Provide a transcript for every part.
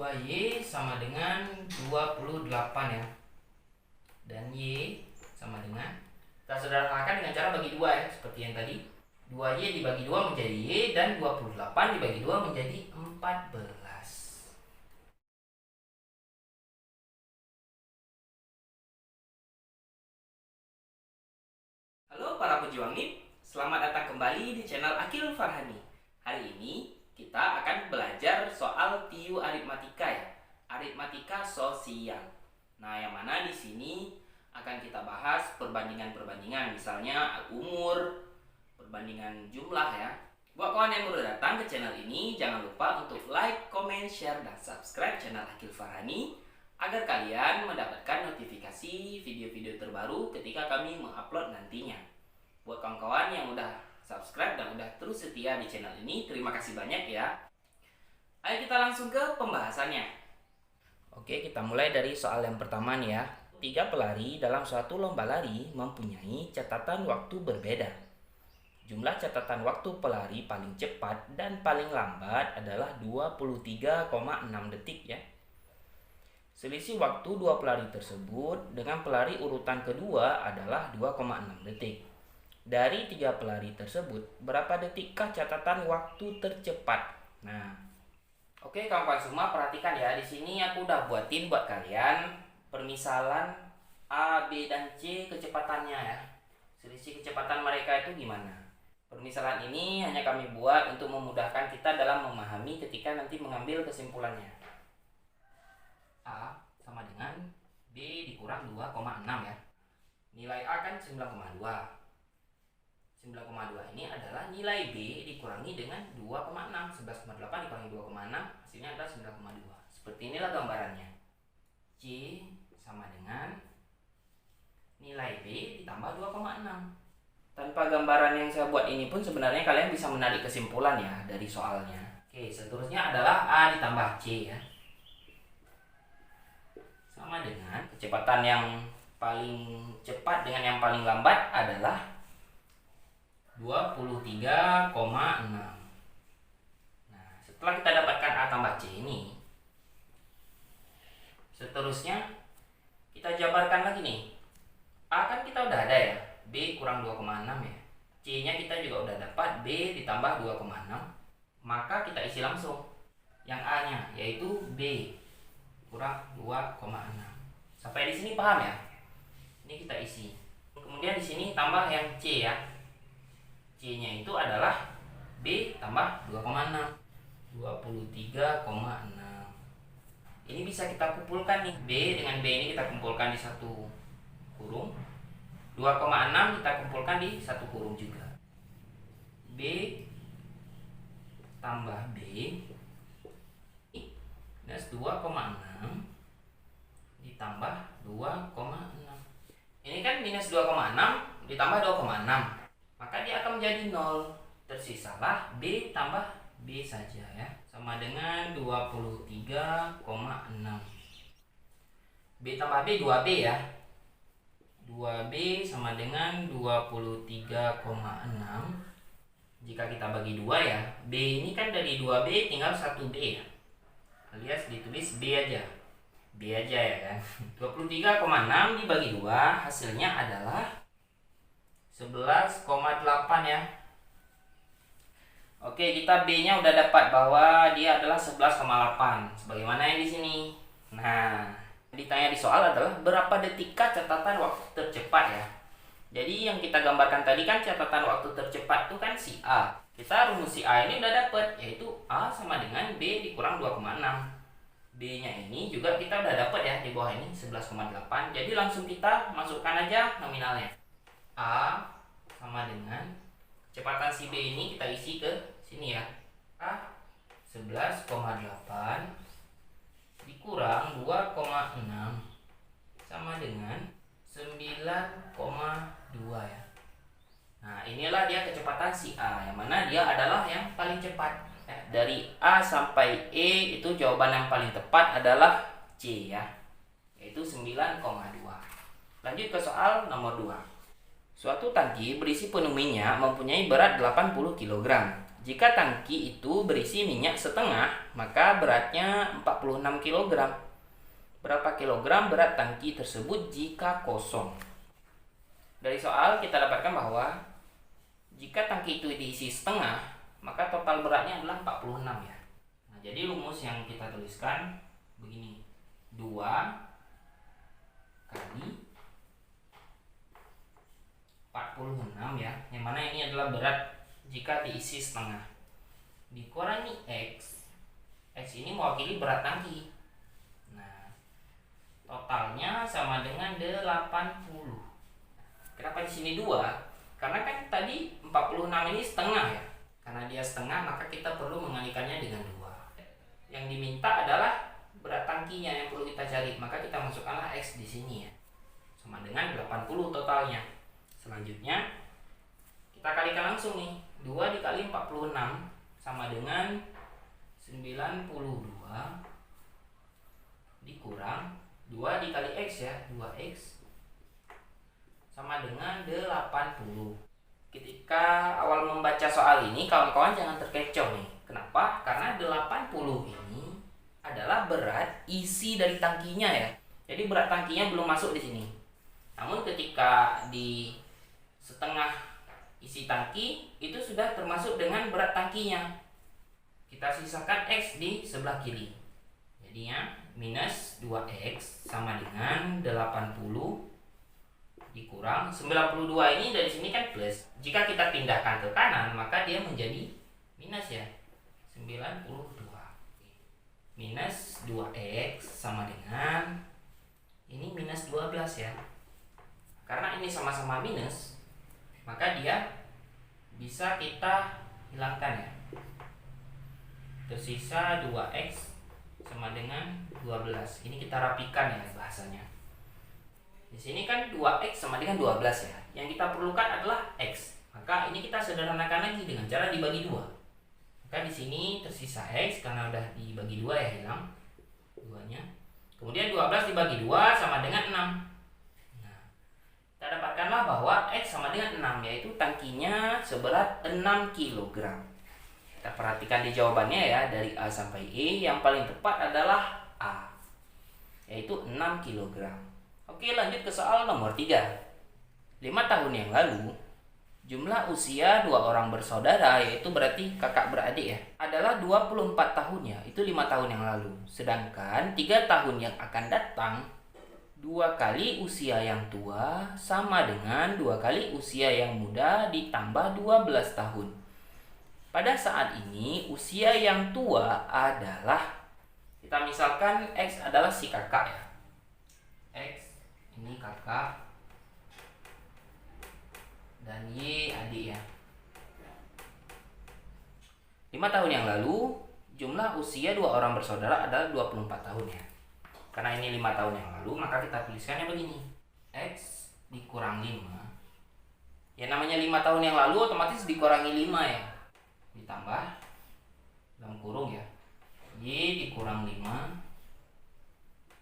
2Y sama dengan 28 ya. Dan Y sama dengan, kita sederhanakan dengan cara bagi 2 ya, seperti yang tadi. 2Y dibagi 2 menjadi Y, dan 28 dibagi 2 menjadi 14. Halo para pejuang NIP, selamat datang kembali di channel Akil Farhani. Hari ini kita akan belajar soal TIU aritmatika ya, aritmatika sosial. Nah, yang mana di sini akan kita bahas perbandingan-perbandingan, misalnya umur, perbandingan jumlah ya. Buat kawan yang baru datang ke channel ini, jangan lupa untuk like, comment, share, dan subscribe channel Akil Farhani agar kalian mendapatkan notifikasi video-video terbaru ketika kami mengupload nantinya. Buat kawan-kawan yang udah subscribe dan udah terus setia di channel ini, terima kasih banyak ya. Ayo kita langsung ke pembahasannya. Oke, kita mulai dari soal yang pertama nih ya. 3 pelari dalam suatu lomba lari mempunyai catatan waktu berbeda. Jumlah catatan waktu pelari paling cepat dan paling lambat adalah 23,6 detik ya. Selisih waktu 2 pelari tersebut dengan pelari urutan kedua adalah 2,6 detik. Dari 3 pelari tersebut, berapa detikkah catatan waktu tercepat? Nah, oke kawan-kawan semua, perhatikan ya. Di sini aku udah buatin buat kalian permisalan A, B, dan C kecepatannya ya. Selisih kecepatan mereka itu gimana? Permisalan ini hanya kami buat untuk memudahkan kita dalam memahami ketika nanti mengambil kesimpulannya. A sama dengan B dikurang 2,6 ya. Nilai A kan 9,2. 9,2 ini adalah nilai B dikurangi dengan 2,6. 11,8 dikurangi 2,6 hasilnya adalah 9,2. Seperti inilah gambarannya. C sama dengan nilai B ditambah 2,6. Tanpa gambaran yang saya buat ini pun sebenarnya kalian bisa menarik kesimpulan ya dari soalnya. Oke, seterusnya adalah A ditambah C ya. Sama dengan kecepatan yang paling cepat dengan yang paling lambat adalah 23,6. Nah, setelah kita dapatkan A tambah C ini, seterusnya kita jabarkan lagi nih. A kan kita udah ada ya, B kurang 2,6 ya. C nya kita juga udah dapat, B ditambah 2,6. Maka kita isi langsung yang A nya, yaitu B kurang 2,6. Sampai di sini paham ya? Ini kita isi. Kemudian di sini tambah yang C ya. C-nya itu adalah B tambah 2,6. 23,6. Ini bisa kita kumpulkan nih. B dengan B ini kita kumpulkan di satu kurung. 2,6 kita kumpulkan di satu kurung juga. B tambah B minus 2,6 ditambah 2,6. Ini kan minus 2,6 ditambah 2,6. Maka dia akan menjadi 0. Tersisalah B tambah B saja ya. Sama dengan 23,6. B tambah B 2B ya. 2B sama dengan 23,6. Jika kita bagi 2 ya, B ini kan dari 2B tinggal 1B ya, alias ditulis B aja. B aja ya kan. 23,6 dibagi 2 hasilnya adalah 11,8 ya. Oke, kita B-nya udah dapat bahwa dia adalah 11,8 sebagaimana yang di sini. Nah, ditanya di soal adalah berapa detikkah catatan waktu tercepat ya. Jadi yang kita gambarkan tadi kan catatan waktu tercepat itu kan si A. Kita rumus si A ini udah dapat, yaitu A sama dengan B dikurang 2,6. B-nya ini juga kita udah dapat ya di bawah ini 11,8. Jadi langsung kita masukkan aja nominalnya. A sama dengan kecepatan si B ini kita isi ke sini ya. A 11,8 dikurang 2,6 sama dengan 9,2 ya. Nah, inilah dia kecepatan si A, yang mana dia adalah yang paling cepat. Dari A sampai E itu jawaban yang paling tepat adalah C ya, yaitu 9,2. Lanjut ke soal nomor 2. Suatu tangki berisi penuh minyak mempunyai berat 80 kg. jika tangki itu berisi minyak setengah, maka beratnya 46 kg. Berapa kilogram berat tangki tersebut jika kosong? Dari soal kita dapatkan bahwa jika tangki itu diisi setengah, maka total beratnya adalah 46 ya. Nah, jadi rumus yang kita tuliskan begini. 2 kali 46 ya, yang mana ini adalah berat jika diisi setengah, dikurangi X. X ini mewakili berat tangki. Nah, totalnya sama dengan 80. Kenapa di sini 2? Karena kan tadi 46 ini setengah ya. Karena dia setengah, maka kita perlu mengalikannya dengan 2. Yang diminta adalah berat tangkinya yang perlu kita cari, maka kita masukkanlah X di sini ya. Sama dengan 80 totalnya. Selanjutnya kita kalikan langsung nih. 2 dikali 46 sama dengan 92 dikurang 2 dikali X ya, 2X sama dengan 80. Ketika awal membaca soal ini, kawan-kawan jangan terkecoh nih. Kenapa? Karena 80 ini adalah berat isi dari tangkinya ya. Jadi berat tangkinya belum masuk di sini. Namun ketika di setengah isi tangki itu sudah termasuk dengan berat tangkinya. Kita sisakan X di sebelah kiri. Jadinya minus 2X sama dengan 80 dikurang 92 ini dari sini kan plus. Jika kita pindahkan ke kanan maka dia menjadi minus ya. 92. Minus 2X sama dengan ini minus 12 ya. Karena ini sama-sama minus, maka dia bisa kita hilangkan ya. Tersisa 2X sama dengan 12. Ini kita rapikan ya bahasanya. Di sini kan 2X sama dengan 12 ya. Yang kita perlukan adalah X. Maka ini kita sederhanakan lagi dengan cara dibagi 2. Maka di sini tersisa X karena udah dibagi 2 ya, hilang 2-nya. Kemudian 12 dibagi 2 sama dengan 6. Kita dapatkanlah bahwa X sama dengan 6, yaitu tangkinya seberat 6 kg. Kita perhatikan di jawabannya ya, dari A sampai E, yang paling tepat adalah A, yaitu 6 kg. Oke, lanjut ke soal nomor 3. 5 tahun yang lalu, jumlah usia 2 orang bersaudara, yaitu berarti kakak beradik ya, adalah 24 tahun ya, itu 5 tahun yang lalu. Sedangkan 3 tahun yang akan datang, 2 kali usia yang tua sama dengan 2 kali usia yang muda ditambah 12 tahun. Pada saat ini usia yang tua adalah, kita misalkan X adalah si kakak ya. X ini kakak dan Y adik ya. 5 tahun yang lalu jumlah usia 2 orang bersaudara adalah 24 tahun ya. Karena ini 5 tahun yang lalu, maka kita tuliskannya begini. X dikurang 5. Ya namanya 5 tahun yang lalu otomatis dikurangi 5 ya. Ditambah dalam kurung ya. Y dikurang 5.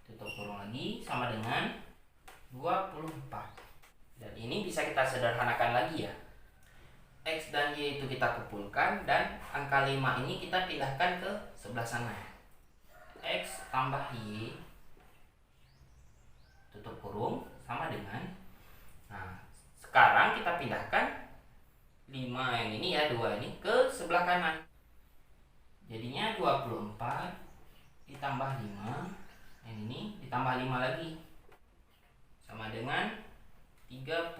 Tutup kurung lagi sama dengan 24. Dan ini bisa kita sederhanakan lagi ya. X dan Y itu kita kumpulkan dan angka 5 ini kita pindahkan ke sebelah sana. X tambah Y tutup kurung sama dengan, nah sekarang kita pindahkan 5 yang ini ya, 2 ini ke sebelah kanan. Jadinya 24 ditambah 5, yang ini ditambah 5 lagi sama dengan 34.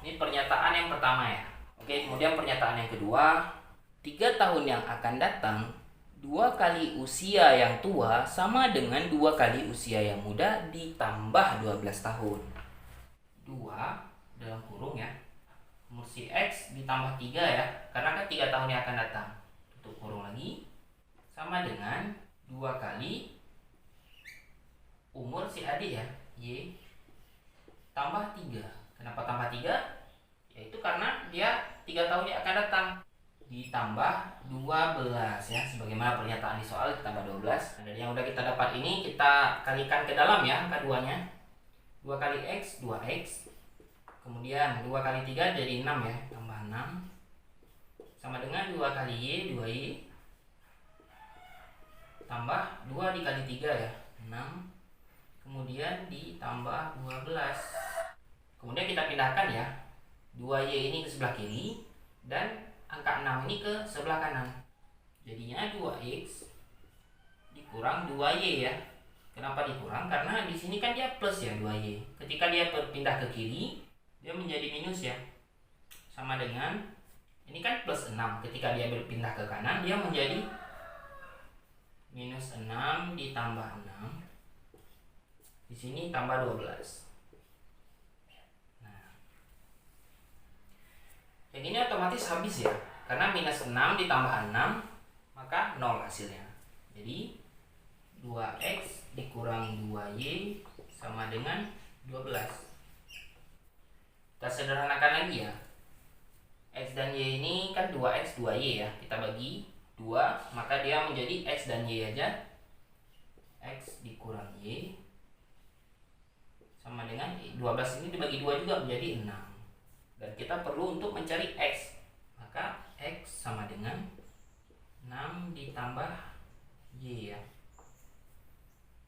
Ini pernyataan yang pertama ya. Oke, kemudian pernyataan yang kedua, 3 tahun yang akan datang, 2 kali usia yang tua sama dengan 2 kali usia yang muda ditambah 12 tahun. 2 dalam kurung ya, si X ditambah 3 ya, karena kan 3 tahun yang akan datang. Tutup kurung lagi, sama dengan 2 kali umur si adik ya, Y, tambah 3. Kenapa tambah 3? Yaitu karena dia 3 tahun yang akan datang. Ditambah 12 ya, sebagaimana pernyataan di soal ditambah 12. Nah, dari yang udah kita dapat ini kita kalikan ke dalam ya angka 2-nya. 2 kali X 2X, Kemudian 2 kali 3 jadi 6 ya, tambah 6 sama dengan 2 kali Y, 2Y tambah 2 dikali 3 ya, 6. Kemudian ditambah 12. Kemudian kita pindahkan ya, 2Y ini ke sebelah kiri dan angka 6 ini ke sebelah kanan. Jadinya 2X dikurang 2Y ya. Kenapa dikurang? Karena di sini kan dia plus ya, 2Y. Ketika dia berpindah ke kiri, dia menjadi minus ya. Sama dengan ini kan plus 6. Ketika dia berpindah ke kanan, dia menjadi minus 6 ditambah 6. Di sini tambah 12. Nah, yang ini otomatis habis ya. Karena minus 6 ditambah 6, maka 0 hasilnya. Jadi 2X dikurang 2Y sama dengan 12. Kita sederhanakan lagi ya. X dan Y ini kan 2X 2Y ya. Kita bagi 2, maka dia menjadi X dan Y aja. X dikurang Y sama dengan 12 ini dibagi 2 juga menjadi 6. Dan kita perlu untuk mencari X. Maka X sama dengan 6 ditambah Y ya.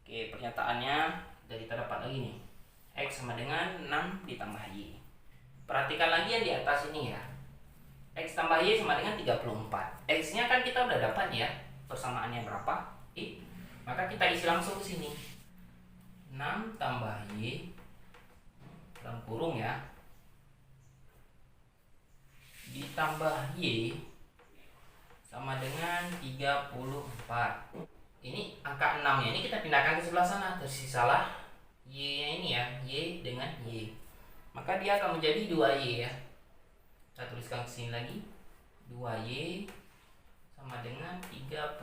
Oke, pernyataannya dari terdapat lagi nih. X sama dengan 6 ditambah Y. Perhatikan lagi yang di atas ini ya. X tambah Y sama dengan 34. X nya kan kita udah dapat ya. Persamaannya berapa? I. Maka kita isi langsung ke sini. 6 tambah Y dalam kurung ya, ditambah Y sama dengan 34. Ini angka 6 nya ini kita pindahkan ke sebelah sana. Tersisalah Y nya ini ya, Y dengan Y. Maka dia akan menjadi 2Y ya. Kita tuliskan ke sini lagi. 2Y sama dengan 34.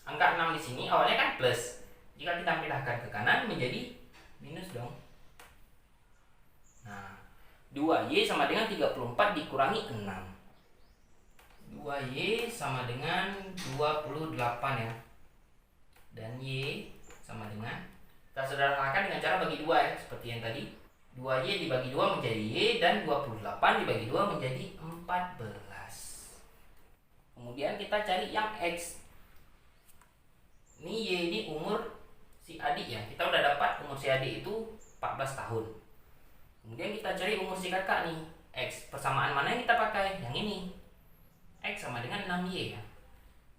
Angka 6 di sini awalnya kan plus. Jika kita pindahkan ke kanan menjadi minus dong. Nah, 2Y sama dengan 34 dikurangi 6. 2Y sama dengan 28 ya. Dan Y sama dengan, kita sederhanakan dengan cara bagi 2 ya, seperti yang tadi. 2Y dibagi 2 menjadi Y dan 28 dibagi 2 menjadi 14. Kemudian kita cari yang X. Ini Y ini umur si adik ya. Kita udah dapat umur si adik itu 14 tahun. Kemudian kita cari umur si kakak nih. X, persamaan mana yang kita pakai? Yang ini. X sama dengan 6Y ya.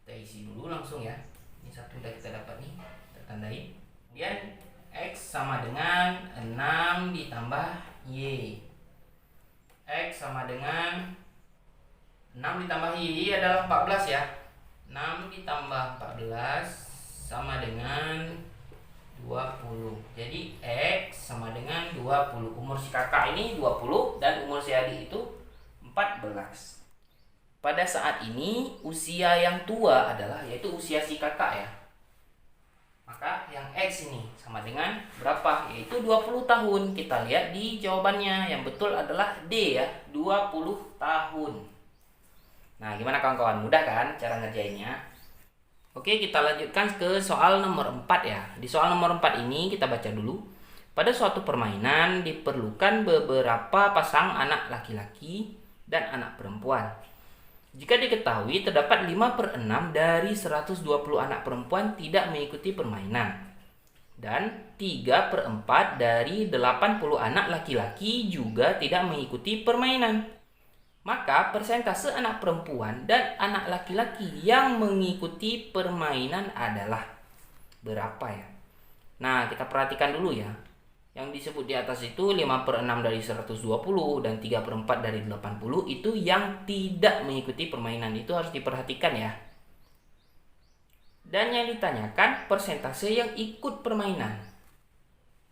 Kita isi dulu langsung ya. Ini satu udah kita dapat nih, kita tandai. Kemudian X sama dengan 6 ditambah Y. X sama dengan 6 ditambah Y adalah 14 ya. 6 ditambah 14 sama dengan 20. Jadi X sama dengan 20. Umur si kakak ini 20 dan umur si adik itu 14. Pada saat ini usia yang tua adalah yaitu usia si kakak ya. Maka yang X ini sama dengan berapa? Yaitu 20 tahun. Kita lihat di jawabannya. Yang betul adalah D ya, 20 tahun. Nah, gimana kawan-kawan? Mudah kan cara ngerjainnya? Oke, kita lanjutkan ke soal nomor 4 ya. Di soal nomor 4 ini kita baca dulu. Pada suatu permainan diperlukan beberapa pasang anak laki-laki dan anak perempuan. Jika diketahui terdapat 5/6 dari 120 anak perempuan tidak mengikuti permainan dan 3/4 dari 80 anak laki-laki juga tidak mengikuti permainan, maka persentase anak perempuan dan anak laki-laki yang mengikuti permainan adalah berapa ya? Nah, kita perhatikan dulu ya. Yang disebut di atas itu 5/6 dari 120 dan 3/4 dari 80 itu yang tidak mengikuti permainan. Itu harus diperhatikan ya. Dan yang ditanyakan persentase yang ikut permainan.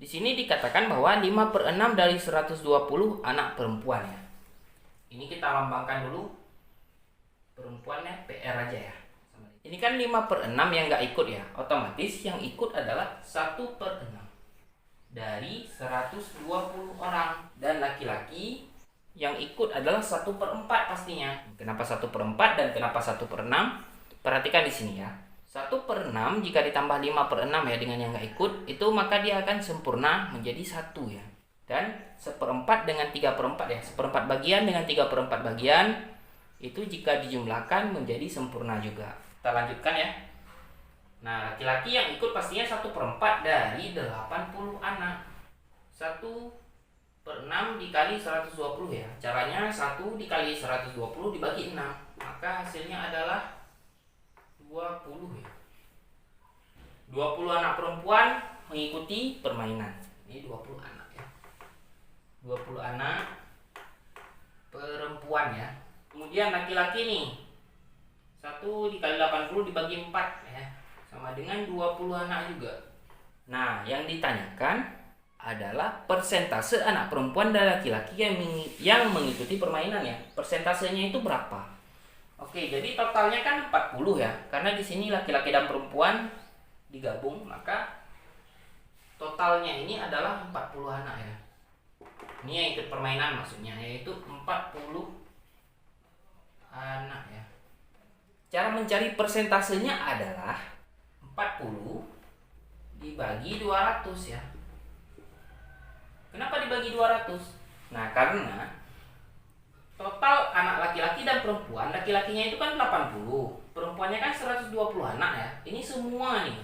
Di sini dikatakan bahwa 5/6 dari 120 anak perempuan ya. Ini kita lambangkan dulu perempuannya PR aja ya. Ini kan 5/6 yang nggak ikut ya. Otomatis yang ikut adalah 1/6 dari 120 orang. Dan laki-laki yang ikut adalah 1/4 pastinya. Kenapa 1/4 dan kenapa 1/6? Perhatikan di sini ya. 1/6 jika ditambah 5/6 ya dengan yang nggak ikut, itu maka dia akan sempurna menjadi 1 ya. Dan 1/4 dengan 3/4 ya. 1/4 bagian dengan 3/4 bagian itu jika dijumlahkan menjadi sempurna juga. Kita lanjutkan ya. Nah, laki-laki yang ikut pastinya 1/4 dari 80 anak. 1/6 dikali 120 ya. Caranya 1 dikali 120 dibagi 6. Maka hasilnya adalah 20 ya. 20 anak perempuan mengikuti permainan. Ini 20 anak ya. 20 anak perempuan ya. Kemudian laki-laki nih. 1 dikali 80 dibagi 4 ya. Sama dengan 20 anak juga. Nah, yang ditanyakan adalah persentase anak perempuan dan laki-laki yang mengikuti permainan ya. Persentasenya itu berapa? Oke, jadi totalnya kan 40 ya. Karena di sini laki-laki dan perempuan digabung, maka totalnya ini adalah 40 anak ya. Ini yang ikut permainan maksudnya, yaitu 40 anak ya. Cara mencari persentasenya adalah 40 dibagi 200 ya. Kenapa dibagi 200? Nah, karena total anak laki-laki dan perempuan, laki-lakinya itu kan 80, perempuannya kan 120 anak ya. Ini semua nih,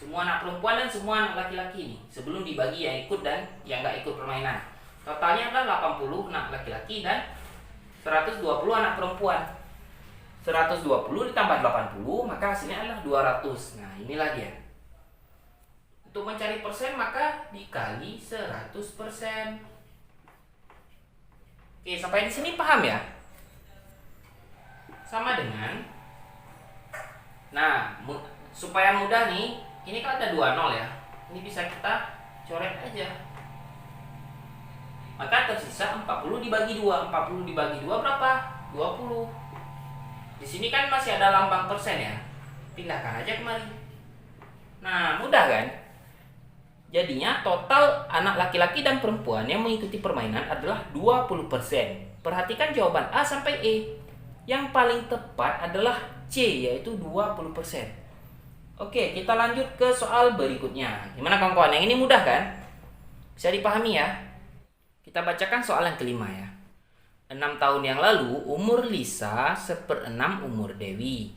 semua anak perempuan dan semua anak laki-laki nih, sebelum dibagi yang ikut dan yang nggak ikut permainan. Totalnya adalah 80 anak laki-laki dan 120 anak perempuan. 120 ditambah 80 maka hasilnya adalah 200. Nah, inilah dia. Untuk mencari persen maka dikali 100%. Oke, sampai di sini paham ya? Sama dengan, nah, supaya mudah nih, ini kan ada 20 ya. Ini bisa kita coret aja. Maka tersisa 40 dibagi 2. 40 dibagi 2 berapa? 20. Di sini kan masih ada lambang persen ya. Pindahkan aja kemari. Nah, mudah kan? Jadinya total anak laki-laki dan perempuan yang mengikuti permainan adalah 20%. Perhatikan jawaban A sampai E. Yang paling tepat adalah C, yaitu 20%. Oke, kita lanjut ke soal berikutnya. Gimana kawan-kawan? Yang ini mudah kan? Bisa dipahami ya? Kita bacakan soal yang kelima ya. 6 tahun yang lalu, umur Lisa 1/6 umur Dewi.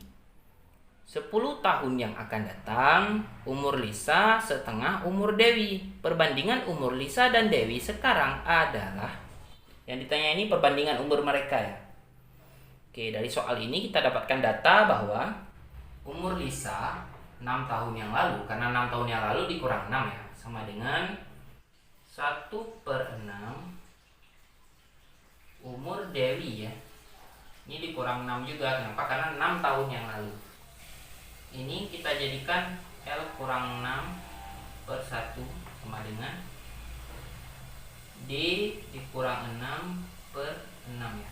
10 tahun yang akan datang, umur Lisa setengah umur Dewi. Perbandingan umur Lisa dan Dewi sekarang adalah, yang ditanya ini perbandingan umur mereka ya. Oke, dari soal ini kita dapatkan data bahwa umur Lisa 6 tahun yang lalu, karena 6 tahun yang lalu dikurang 6 ya, sama dengan 1/6 umur Dewi ya. Ini dikurang 6 juga. Kenapa? Karena 6 tahun yang lalu. Ini kita jadikan L kurang 6/1 sama dengan D dikurang 6/6 ya.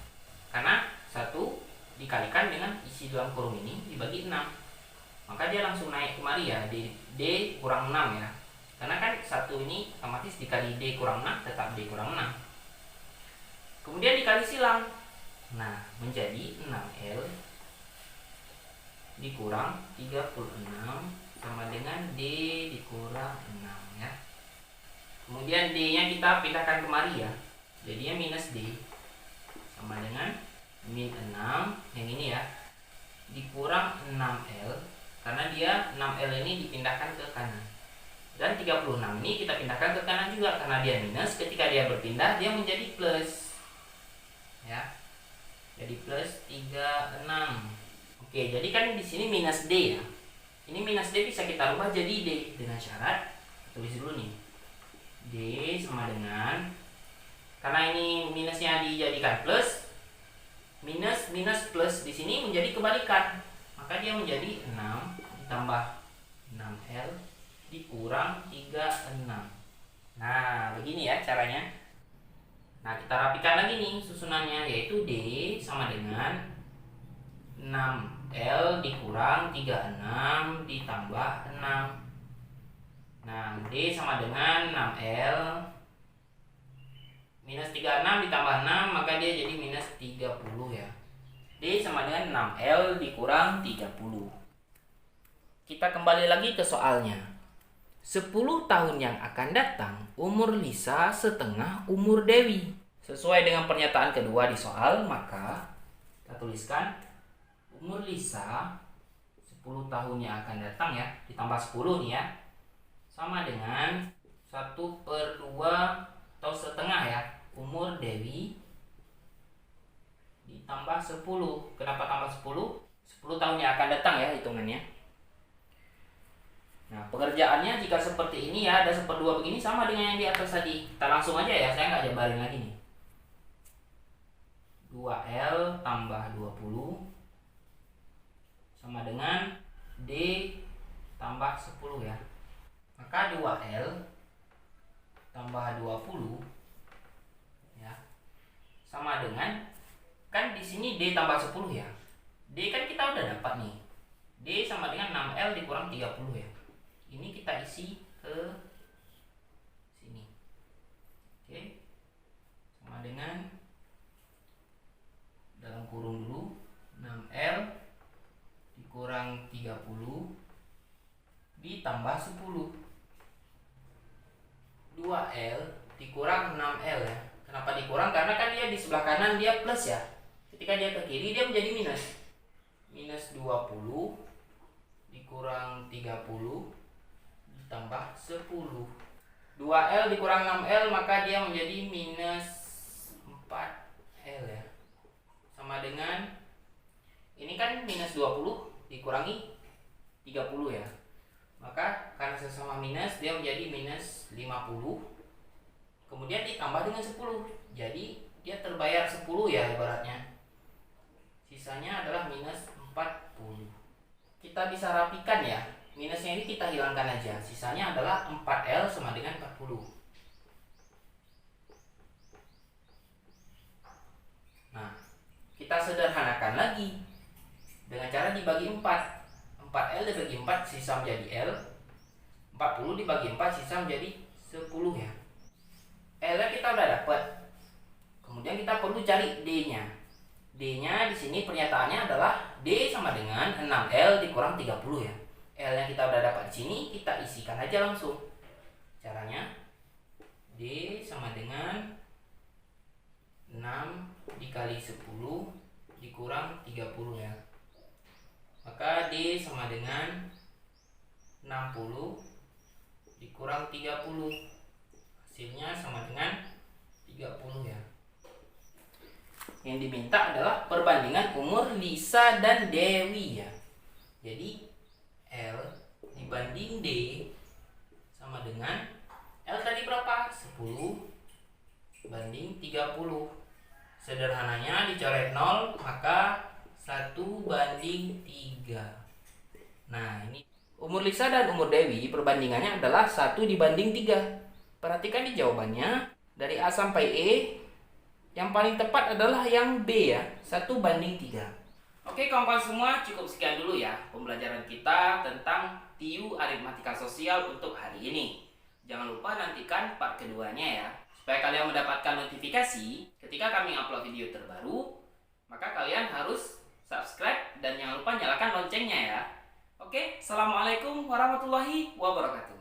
Karena 1 dikalikan dengan isi dalam kurung ini dibagi 6. Maka dia langsung naik kemari ya. D kurang 6 ya. Karena kan 1 ini otomatis dikali D kurang 6 tetap D kurang 6. Kemudian dikali silang. Nah, menjadi 6L dikurang 36 sama dengan D dikurang 6 ya. Kemudian D-nya kita pindahkan kemari ya. Jadinya minus D sama dengan min 6 yang ini ya. Dikurang 6L karena dia 6L ini dipindahkan ke kanan. Dan 36 ini kita pindahkan ke kanan juga karena dia minus. Ketika dia berpindah dia menjadi plus. Ya, jadi plus 36. Oke, jadi kan di sini minus D ya. Ini minus D bisa kita rubah jadi D dengan syarat, tulis dulu nih. D sama dengan, karena ini minusnya dijadikan plus, minus plus di sini menjadi kebalikan. Maka dia menjadi 6 ditambah 6L dikurang 36. Nah, begini ya caranya. Nah, kita rapikan lagi nih susunannya, yaitu D sama dengan 6L dikurang 36 ditambah 6. Nah, D sama dengan 6L minus 36 ditambah 6, maka dia jadi minus 30 ya. D sama dengan 6L dikurang 30. Kita kembali lagi ke soalnya. 10 tahun yang akan datang, umur Lisa setengah umur Dewi. Sesuai dengan pernyataan kedua di soal, maka kita tuliskan umur Lisa 10 tahun yang akan datang ya, ditambah 10 nih ya, sama dengan 1/2 atau setengah ya, umur Dewi ditambah 10. Kenapa tambah 10? 10 tahun yang akan datang ya hitungannya. Nah, pekerjaannya jika seperti ini ya, ada 1/2 begini sama dengan yang di atas tadi. Kita langsung aja ya, saya nggak jabarin lagi nih. 2L tambah 20 sama dengan D tambah 10 ya. Maka 2L tambah 20 ya sama dengan, kan di sini D tambah 10 ya. D kan kita udah dapat nih. D sama dengan 6L dikurang 30 ya. Ini kita isi ke sini. Oke. Sama dengan, dalam kurung dulu, 6L dikurang 30 ditambah 10. 2L dikurang 6L ya. Kenapa dikurang? Karena kan dia di sebelah kanan dia plus ya. Ketika dia ke kiri dia menjadi minus. Minus 20 dikurang 30 ditambah 10. 2L dikurang 6L maka dia menjadi minus 4L ya. Sama dengan, ini kan minus 20 dikurangi 30 ya. Maka karena sesama minus dia menjadi minus 50. Kemudian ditambah dengan 10. Jadi dia terbayar 10 ya ibaratnya. Sisanya adalah minus 40. Kita bisa rapikan ya. Minusnya ini kita hilangkan aja. Sisanya adalah 4L sama dengan 40. Nah, kita sederhanakan lagi dengan cara dibagi 4. 4L dibagi 4 sisa menjadi L. 40 dibagi 4 sisa menjadi 10 ya. L nya kita udah dapat. Kemudian kita perlu cari D-nya. D-nya di sini pernyataannya adalah D sama dengan 6L dikurang 30 ya. L yang kita udah dapat di sini kita isikan aja langsung. Caranya D sama dengan 6 dikali 10 dikurang 30 ya. Maka D sama dengan 60 dikurang 30. Hasilnya sama dengan 30 ya. Yang diminta adalah perbandingan umur Lisa dan Dewi ya. Jadi L dibanding D sama dengan, L tadi berapa? 10 banding 30. Sederhananya dicoret 0 maka 1 banding 3. Nah, ini umur Lisa dan umur Dewi perbandingannya adalah 1 dibanding 3. Perhatikan di jawabannya, dari A sampai E yang paling tepat adalah yang B ya, 1 banding 3. Oke kawan-kawan semua, cukup sekian dulu ya pembelajaran kita tentang TIU aritmatika sosial untuk hari ini. Jangan lupa nantikan part keduanya ya, supaya kalian mendapatkan notifikasi ketika kami upload video terbaru. Maka kalian harus subscribe dan jangan lupa nyalakan loncengnya ya. Oke, assalamualaikum warahmatullahi wabarakatuh.